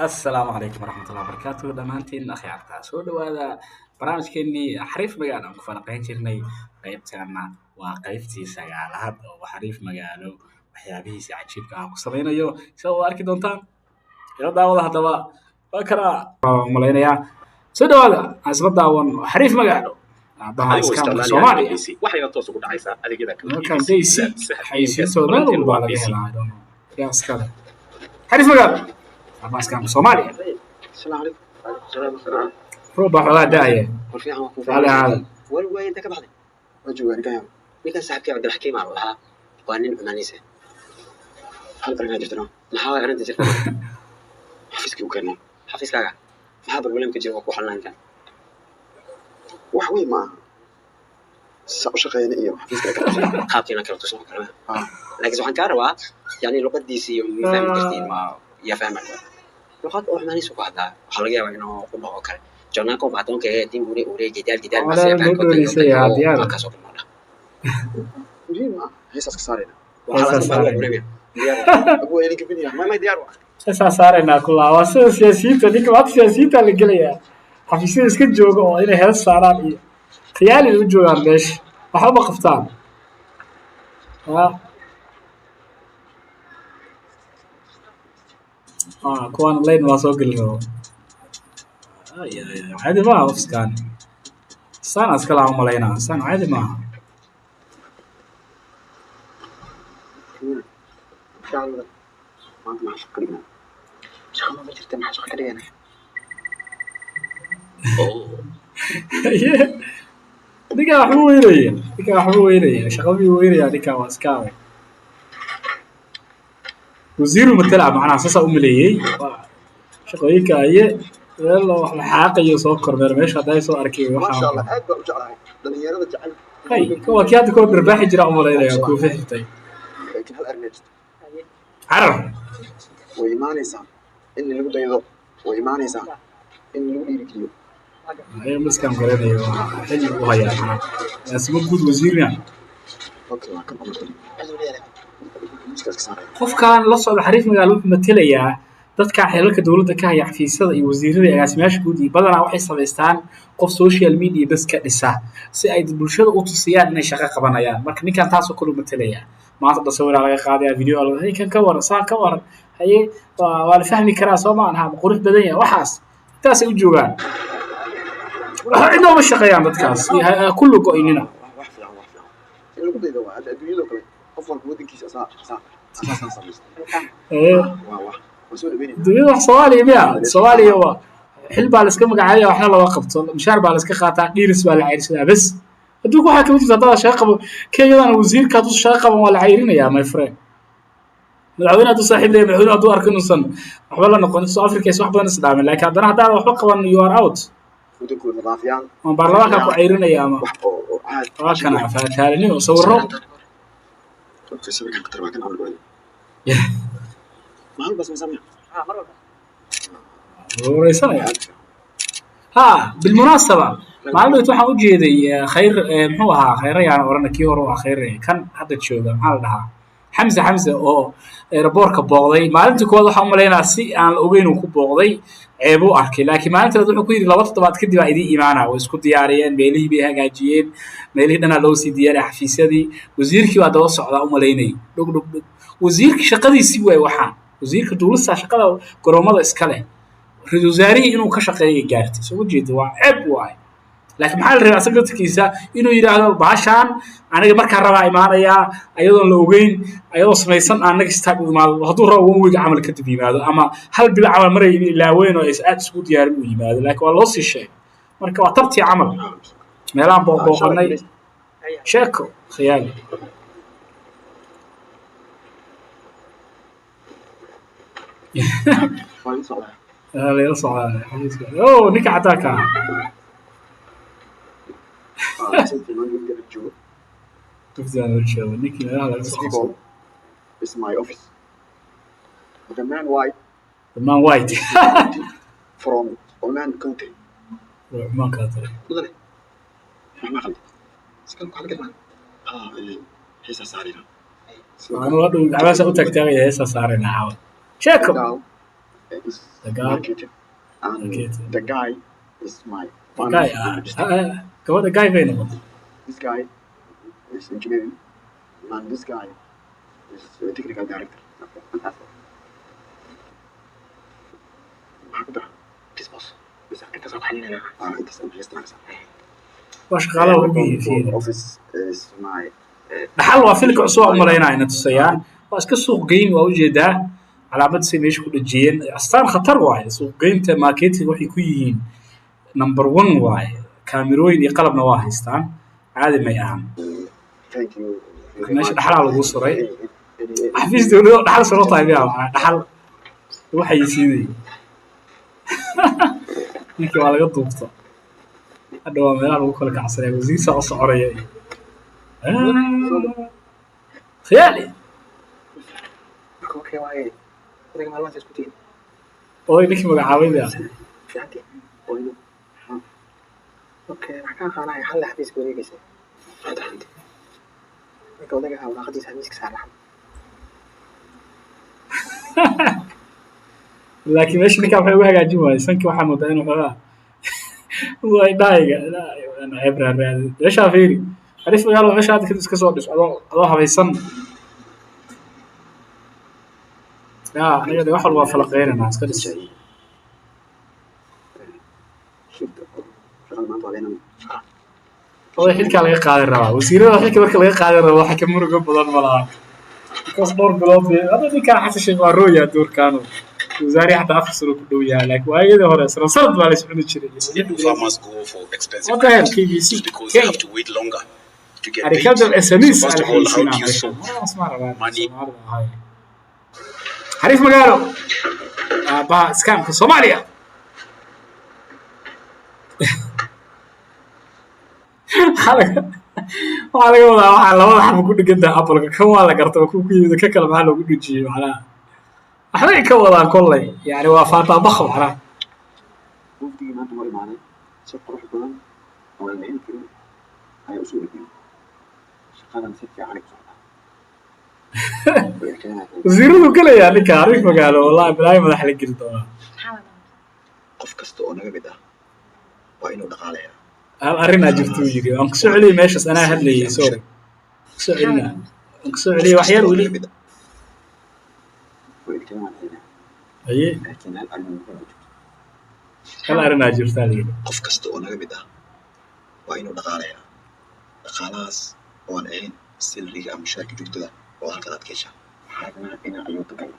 السلام عليكم ورحمة الله وبركاته dhamaantiin akhyaarta soo dhawaada barnaamijkeenii xariif magaalo aan ku falanqayn jirnay qaybtana waa qaybtii sagaalaad oo xariif magaalo waxyaabihiisa cajiibka ah ku samaynayo sida aad arki doontaan ila daawada haddaba waa kana malaynayaa soo dhawaada aan isla daawan xariif magaalo aabaha iskaamka Soomaaliya waxayna toos ugu dhacaysaa adeegyada kala markaan deysi xayisiinta meel walba laga helaa yaa iskale xariif magaalo aabaha iskaamka Soomaaliya السلام عليكم. السلام عليكم. روبا xogaa daaya والفي عم أكون على هذا وين أنت كبحث؟ وجوا أنا كيام. مين كان صاحبك عبد الحكيم على الله؟ وأنين أمانيسة. هل كنا جرتنا؟ نحاول أن تجرتنا. حفظك وكنا. حفظك كذا. فهذا الولم كجوا وحلنا كان. وحوي ما شقينا إيه حفظك كذا. خاطينا كلا تصنع كلام. لكن سبحان كاروا يعني لقد دي سي وفهم كثير ما يفهم لقد أمانيسة وهذا حلقة وإنه كل ما كان. Jangan kau baton ke tim ure jidal masih akan kau tengok kasut mana. ما هيساس كسارنا. Wahala sebab ure أبوه يعني كبني ما يدياروا. Sasa saarayna kula waa sida siyaasiyiinta ninka waqti siyaasiyiinta la gelaya xafiisyada iska jooga oo inay hees saaraan iyo khiyaali u joogaan meesha waxa ma qabtaan kuwan leen waa soo gelino عادي ما أوفس كان سان أسكال علينا سان عادي ما فعلا ما أنت معش قرينا. شخص ما بجرت معش قرينا. ديكا حلوة شغلي ويري ديكا واسكاوي وزيرو متلعب معنا أساسا أمليي شغليك أيه يلا وحنا حاقي وسكر برمش هذا يسوى أركي ما شاء الله أكبر وجعلها لأن هي رضا جعل. هاي كوا كياد كوا برباح يجرا أمورينا يا كوفي طيب. لكن هالأرنج. عرب. وإيماني سام إن اللي بده يضو وإيماني سام إن اللي بده يركيو. هاي مسكين قرينا يا حلو وهاي اسمه جود وزير يعني. أوكي ما كم أمر. خوف كان لصق الحريف مقالوك مثليا dadka xeelalka dawladda ka haya xafiisyada iyo wasiirada agaasimayaasha guud iyo badanaa waxay sameystaan qof social media bas ka dhisa si ay bulshada u tusiyaan inay shaqo qabanayaan marka ninkan taas oo kale u matalaya maanta sawir laga qaadaya video ay kan ka waran saan ka waran haye waa la fahmi karaa Soomaaliya ha qurux badan yahay waxaas taas ay u joogaan inoo shaqeeyaan dadkaas kullu go'inina اللي بده يضو هذا الدنيا له كله أفضل بودن كيس أساس سامس. واه dunida wax Soomaaliya miya Soomaaliya waa xil baa la iska magacaabay waxna laga qabto mishaar baa la iska qaataa dhiiris baa la ceyrisaa bas haduu waxa ka mid ah shaqo qabo keeyadana wasiirka tuu shaqo qaban waa la ceyrinaya my friend madaxweynaha tuu saaxiib leeyahay madaxweynaha haduu arkin insan waxba la noqon South Africa wax badan isdaamin laakiin haddana hadaa waxba qaban you are out ودكو نضافيان on baarlamaanka ku ceyrinaya ama waa kana faataalini oo sawiro في سبب كان كتر ما كان عمله ما هو بس مسامع وريسانيا ها بالمناسبة معلومات waxaan u jeeday khayr muxuu ahaa khayr ayaan oranay hore waa khayr kan hadda jooga maxaa la dhahaa Hamza oo airportka booqday maalintii koowaad waxaan u maleynayaa si aan ogeyn uu ku booqday ceeb uu arkay laakiin maalinta wuxuu ku yiri laba toddobaad kadib ay idin iimaanaa way isku diyaariyeen meelihii bay hagaajiyeen meelihii dhanaa loo sii diyaariyay xafiisyadii wasiirkii waa daba socdaa u maleynay dhug wasiirkii shaqadiisii way waxaan wasiirka dawladda shaqada garoomada iska leh ra'iisul wasaarihi inuu ka shaqeeyo gaartay soo jeedo waa ceeb waay laakiin maxaa la rabaa asaga dadkiisa inuu yiraahdo baashaan aniga marka rabaa imaanaya ayadoo la ogeyn ayadoo samaysan anaga istaag u imaado haduu rabo wiiga camal ka dib yimaado ama hal bil camal maray ilaa weyn oo aad isku diyaarin u yimaado laakiin waa loo sii sheegay marka waa tabtii camal meelaan booqanay sheeko khiyaali لا يصعد أوه نك عتاكا تفضل الشو نك هذا It's my office. The man white. The man white. From Oman country. ما كاتر. مدري. ما خلي. سكان كل كلام. إيه. هيسا سارينا. أنا وادو عباس أقول تكتاغي هيسا سارينا عاود. شكو. The guy. marketed, and Marketed. the guy is my The guy, gabadha guy bay noqotay. This guy is engineering, and this guy is technical director. This boss. Bisa kita soo xalinayna. It's interesting. Waa shaqaalaha ugu yihiin. Office is my dhaxal waa filka cusub oo maleynaa inay tusayaan waa iska suuq geyn waa ujeedaa calaamad si meesha ku dhajiyeen astaan khatar waaye suuq geynta marketing waxay ku yihiin number 1 waaye kaamirooyin iyo qalabna waa haystaan caadi may ahan thank you. meesha dhaxalaa lagu suray xafiis dowladda dhaxal soo tahay dhaxal waxay siiday ninkii waa laga duubta hadda waa meelaha lagu kala kacsanaya wasiirsa oo socoraya خيالي Okay, waaye. Adiga maalmahaas isku tihin. oo ninkii magacaabay baa Fiicantii. Wayno. Okay, waxaan qaanay hal xafiis wareegaysa. Hadda. Marka odaga ha waqtiisa xafiiska saaraxan. laakiin meesha ninka waxay ugu hagaajin waayay sankii waxaa moodaa inuu xogaa waa dhaayiga ana ibrahim meesha fiiri arif magaalo meesha aad iska soo dhis adoo habaysan aniga wax walba falaqeynana iska dhis oo xilka laga qaadan rabaa wasiirada xilka marka laga qaadan rabo waxa ka murugo badan malaha because dhowr bilood hada ninka xasan sheekh waa rooya doorkaano wasaari xataa afar sano ku dhow yahay laakiin waayadii hore sanad baa la socon jiray Farmers go for expensive what the hell products KBC because they have to wait longer to get paid. arikada SMS So first of all, how do you alxaysiina solve asmaa rabaa money? xariif magaalo baa scamka Soomaaliya waxaa laga wadaa waxaa labada xabo ku dhigantaha Apple-ka kan waa la garta ku yimid ka kala maxaa loogu dhijiyay macnaha waxbay ka wadaan kolley yani waa faataa bakh macnaha wafdigii maanta hor imaaday si qurux badan oo aan la heli karin ayaa usoo dhigay shaqadan si fiican ay ku socotaa wasiiradu gelayaa ninka xariif magaalo wallahi bilaahi madax la geli doonaa qof kasta oo naga mid ah waa inuu dhaqaaleeyaa hal arrin aa jirta uu yidhi waan ku soo celiyey meeshaas anaa hadlayay sorry kusoo celinaa waan kusoo celiyey wax yar weli haye laakiin hal arrin muhiim ah hal arrin aa jirta la yidhi qof kasta oo naga mid ah waa inuu dhaqaaleeyaa dhaqaalahaas oo aan ahayn salariga ama mushaarka joogtada oo halkan aad ka heshaa waxaa rabnaa inaan ayuuta galno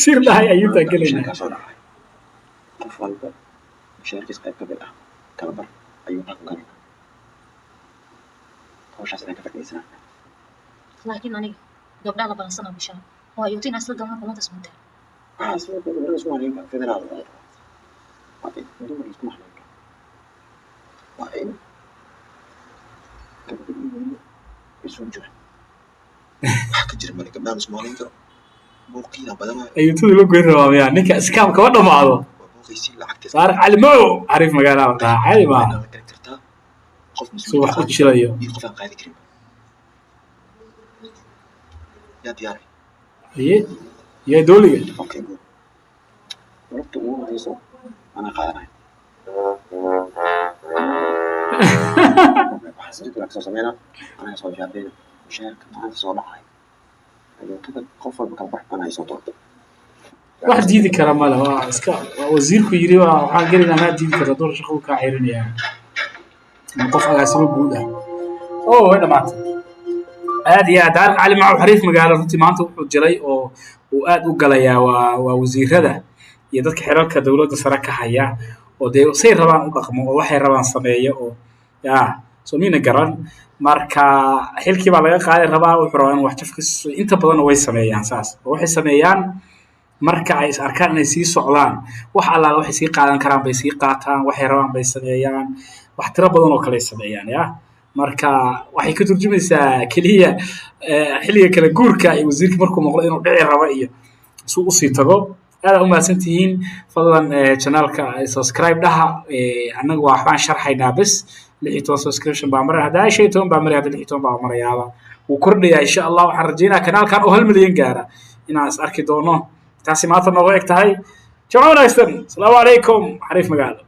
sir dhahay ayuutaa gelaynaa mushaarkaa soo dhacay qof walba mushaarkiis qayb ka mid ah kala bar ayuutaa ku galaynaa hawshaas inaan ka faa'iidaysanaa laakiin aniga gabdhaha la balansanaa bishaan oo ayuuta inaa isla galnaa ballantaas muddaa waxaa soo gabadha isku hareynka federaal waa in dumar isku hareynka waa in gabadha iyo wiilal isugu jiraan waxa ka jira male gabdhaha isma hareyn karo buuqiina badanaa ayuutada loo goyn rabaa miyaa ninka scam kama dhamaado waa buuqaysi lacagtiis saariq calimow xariif magaalo la dhahaa caadi maaha la garan kartaa qof suu wax u jilayo iyo qof aan qaadi karin yaa diyaaray haye iyo dowliga okay good warabta ugu horeyso anaa qaadanayo waxaa sidoo kale kasoo sameynaa anaga soo jaabeyna mushaarka maanta soo dhacay ayuutada qof walba kala bax anaa soo doorta wax diidi kara male waa iska waa wasiirku yidhi waa waxaan gelinaa maa diidi kara door shaqadu kaa xirinaya ama qof agaasimo guud ah oo way dhamaatay aad iyo aad taariq cali macaw xariif magaalo runtii maanta wuxuu jiray oo uu aad u galayaa waa wasiirada iyo dadka xeerarka dowladda sare ka haya oo dee say rabaan u dhaqmo oo waxay rabaan sameeyo oo yaa soo miina garan marka xilkii baa laga qaaday rabaa wuxuu rabaa in wax jafkiis inta badan way sameeyaan saas oo waxay sameeyaan marka ay is arkaan inay sii socdaan wax allaala waxay sii qaadan karaan bay sii qaataan waxay rabaan bay sameeyaan wax tiro badan oo kale sameeyaan yaa marka waxay ka turjumaysaa keliya xilliga kala guurka iyo wasiirka markuu maqlo inuu dhici rabo iyo suu usii tago aad u mahadsan tihiin fadlan channelka subscribe dhaha annaga waxbaan sharxaynaa bes 16 subscription baa maray hadda 15 baa maray hadda 16 baa marayaaba wuu kordhayaa insha Allah waxaan rajaynayaa kanaalkan oo 1 milyan gaara inaan is arki doono taasi maanta nooga eg tahay jamac wanaagsan asalaamu calaykum xariif magaalo